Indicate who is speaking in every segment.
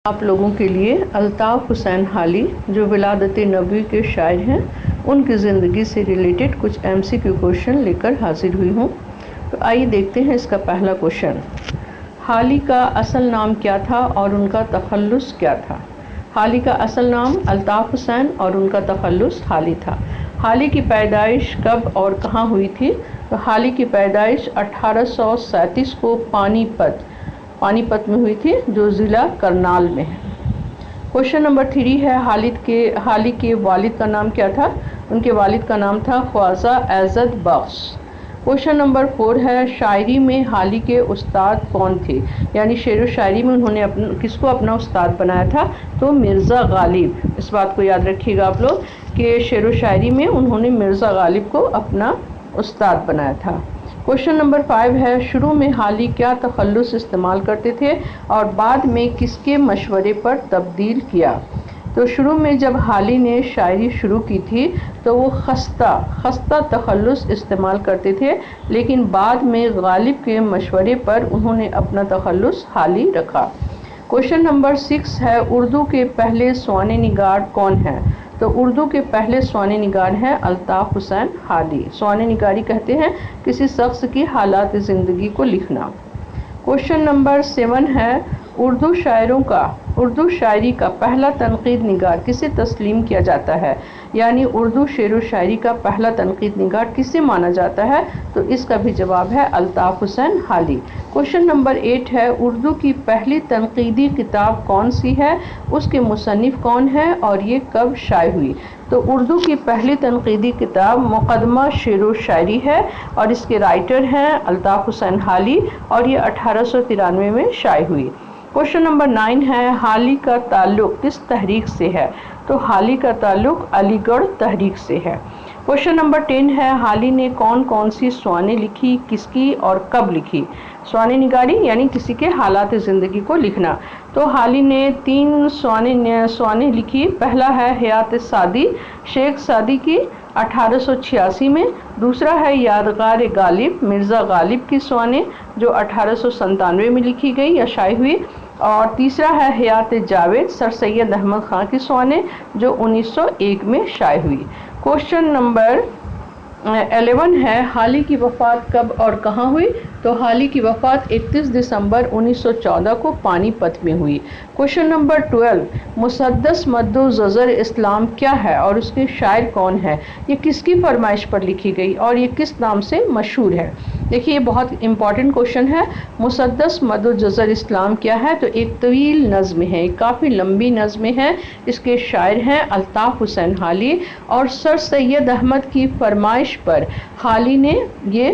Speaker 1: آپ لوگوں کے لیے الطاف حسین حالی جو ولادت نبوی کے شاعر ہیں ان کی زندگی سے ریلیٹڈ کچھ MCQ کوشچن لے کر حاضر ہوئی ہوں۔ تو آئیے دیکھتے ہیں اس کا پہلا کوشچن۔ حالی کا اصل نام کیا تھا اور ان کا تخلص کیا تھا؟ حالی کا اصل نام الطاف حسین اور ان کا تخلص حالی تھا۔ حالی کی پیدائش کب اور کہاں ہوئی تھی؟ تو حالی کی پیدائش 1837 کو پانی پت میں ہوئی تھی جو ضلع کرنال میں ہے۔ کوشچن نمبر 3 ہے حالی کے والد کا نام کیا تھا؟ ان کے والد کا نام تھا خواجہ عزت بخش۔ کوشچن نمبر 4 ہے شاعری میں حالی کے استاد کون تھے؟ یعنی شعر و شاعری میں انہوں نے کس کو اپنا استاد بنایا تھا؟ تو مرزا غالب۔ اس بات کو یاد رکھیے گا آپ لوگ کہ شعر و شاعری میں انہوں نے مرزا غالب کو اپنا استاد بنایا تھا۔ کوشچن نمبر 5 ہے شروع میں حالی کیا تخلص استعمال کرتے تھے اور بعد میں کس کے مشورے پر تبدیل کیا؟ تو شروع میں جب حالی نے شاعری شروع کی تھی تو وہ خستہ تخلص استعمال کرتے تھے، لیکن بعد میں غالب کے مشورے پر انہوں نے اپنا تخلص حالی رکھا۔ کوشچن نمبر 6 ہے اردو کے پہلے سوانح نگار کون ہیں؟ تو اردو کے پہلے سوانح نگار ہیں الطاف حسین حالی۔ سوانح نگاری کہتے ہیں کسی شخص کی حالات زندگی کو لکھنا۔ کوشچن نمبر 7 ہے اردو شاعری کا پہلا تنقید نگار کسے تسلیم کیا جاتا ہے؟ یعنی اردو شعر و شاعری کا پہلا تنقید نگار کسے مانا جاتا ہے؟ تو اس کا بھی جواب ہے الطاف حسین حالی۔ کوشچن نمبر 8 ہے اردو کی پہلی تنقیدی کتاب کون سی ہے؟ اس کے مصنف کون ہیں اور یہ کب شائع ہوئی؟ تو اردو کی پہلی تنقیدی کتاب مقدمہ شعر و شاعری ہے اور اس کے رائٹر ہیں الطاف حسین حالی اور یہ 1893 میں شائع ہوئی۔ کوشچن نمبر 9 ہے حالی کا تعلق کس تحریک سے ہے؟ تو حالی کا تعلق علی گڑھ تحریک سے ہے۔ کوشچن نمبر 10 ہے حالی نے کون سی سوانح لکھی، کس کی اور کب لکھی؟ سوانح نگاری یعنی کسی کے حالات زندگی کو لکھنا۔ تو حالی نے 3 سوانح لکھی۔ پہلا ہے حیات سعدی شیخ سعدی کی 1886 میں، دوسرا ہے یادگار غالب مرزا غالب کی سوانح جو 1897 میں لکھی گئی یا شائع ہوئی، اور تیسرا ہے حیات جاوید سر سید احمد خان کی سوانح جو 1901 میں شائع ہوئی۔ کوشچن نمبر 11 ہے حالی کی وفات کب اور کہاں ہوئی؟ تو حالی کی وفات 31 دسمبر 1914 کو پانی پت میں ہوئی۔ کوشچن نمبر 12 مسدس مد و ظفر اسلام کیا ہے اور اس کے شاعر کون ہے؟ یہ کس کی فرمائش پر لکھی گئی اور یہ کس نام سے مشہور ہے؟ دیکھیے یہ بہت امپورٹنٹ کوشچن ہے۔ مسدس مد و ظفر اسلام کیا ہے؟ تو ایک طویل نظم ہے، ایک کافی لمبی نظم ہے۔ اس کے شاعر ہیں الطاف حسین حالی اور سر سید احمد کی فرمائش پر حالی نے یہ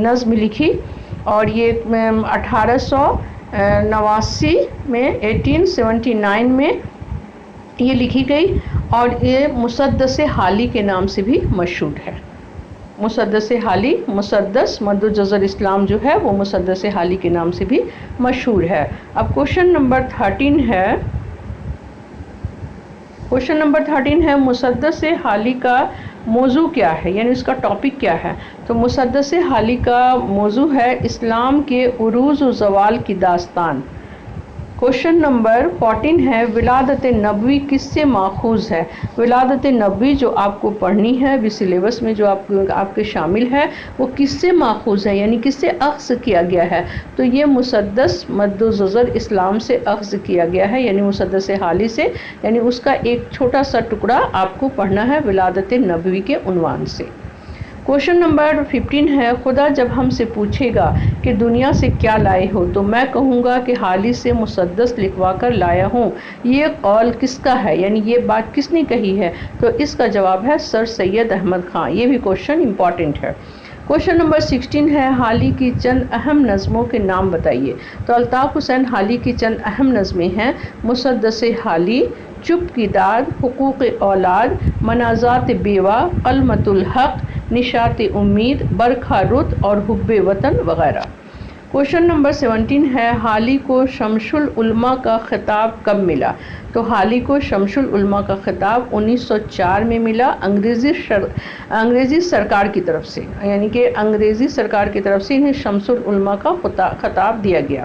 Speaker 1: نظم لکھی اور یہ 1889 میں 1879 میں یہ لکھی گئی اور یہ مسدس حالی کے نام سے بھی مشہور ہے۔ مسدس حالی، مسدس مد و ظفر اسلام جو ہے وہ مسدس حالی کے نام سے بھی مشہور ہے۔ اب کوشچن نمبر 13 ہے مسدس حالی کا موضوع کیا ہے؟ یعنی اس کا ٹاپک کیا ہے؟ تو مسدس حالی کا موضوع ہے اسلام کے عروج و زوال کی داستان۔ کوشچن نمبر 14 ہے ولادت نبوی کس سے ماخوذ ہے؟ ولادت نبوی جو آپ کو پڑھنی ہے بھی سلیبس میں جو آپ کے شامل ہے وہ کس سے ماخوذ ہے یعنی کس سے اخذ کیا گیا ہے؟ تو یہ مسدس مد و ظفر اسلام سے اخذ کیا گیا ہے یعنی مسدس حالی سے، یعنی اس کا ایک چھوٹا سا ٹکڑا آپ کو پڑھنا ہے ولادت نبوی کے عنوان سے۔ کوشچن نمبر 15 ہے خدا جب ہم سے پوچھے گا کہ دنیا سے کیا لائے ہو تو میں کہوں گا کہ حالی سے مسدس لکھوا کر لایا ہوں۔ یہ قول کس کا ہے یعنی یہ بات کس نے کہی ہے؟ تو اس کا جواب ہے سر سید احمد خان۔ یہ بھی کوشچن امپورٹنٹ ہے۔ کوشچن نمبر 16 ہے حالی کی چند اہم نظموں کے نام بتائیے۔ تو الطاف حسین حالی کی چند اہم نظمیں ہیں مسدس حالی، چپ کی داد، حقوق اولاد، مناجات بیوہ، کلمۃ الحق، نشاط امید، برکھا رت اور حب وطن وغیرہ۔ کوشچن نمبر 17 ہے حالی کو شمس العلماء کا خطاب کب ملا؟ تو حالی کو شمس العلماء کا خطاب 1904 میں ملا انگریزی سرکار کی طرف سے، یعنی کہ انگریزی سرکار کی طرف سے انہیں شمس العلماء کا خطاب دیا گیا۔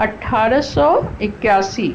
Speaker 1: 1881